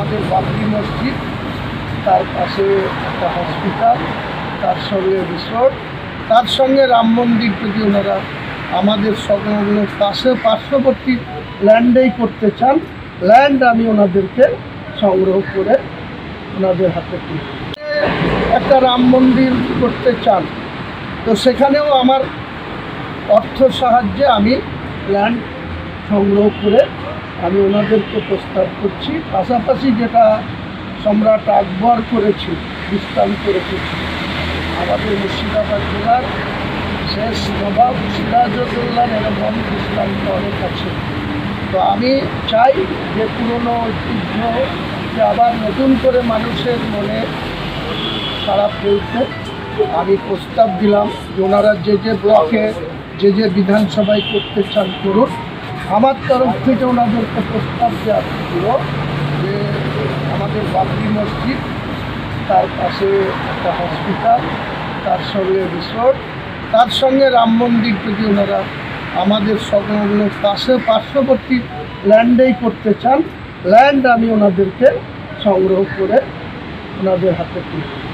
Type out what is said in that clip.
আমাদের বাবরি মসজিদ, তার পাশে একটা হসপিটাল, তার সঙ্গে রিসোর্ট, তার সঙ্গে রাম মন্দির যদি ওনারা আমাদের সংলগ্ন পার্শ্ববর্তী ল্যান্ডেই করতে চান, ল্যান্ড আমি ওনাদেরকে সংগ্রহ করে ওনাদের হাতে তুলি। একটা রাম মন্দির করতে চান, তো সেখানেও আমার অর্থ সাহায্যে আমি ল্যান্ড সংগ্রহ করে আমি ওনাদেরকে প্রস্তাব করছি। পাশাপাশি যেটা সম্রাট আকবর করেছি, দৃষ্টান্ত রেখেছি, আমাদের মুর্শিদাবাদ জেলার শেষ নবাব সিরাজউদ্দৌলার এরকম দৃষ্টান্ত অনেক আছে। তো আমি চাই যে পুরনো ঐতিহ্যকে আবার নতুন করে মানুষের মনে সাড়া ফেলতে আমি প্রস্তাব দিলাম যে ওনারা যে ব্লকে যে বিধানসভায় করতে চান করুন। আমার তরফ থেকে ওনাদেরকে প্রস্তাব দেওয়া ছিল যে আমাদের বাবরি মসজিদ, তার পাশে একটা হসপিটাল, তার সঙ্গে রিসোর্ট, তার সঙ্গে রাম মন্দির যদি ওনারা আমাদের সংলগ্ন পার্শ্ববর্তী ল্যান্ডেই করতে চান, ল্যান্ড আমি ওনাদেরকে সংগ্রহ করে ওনাদের হাতে তুলি।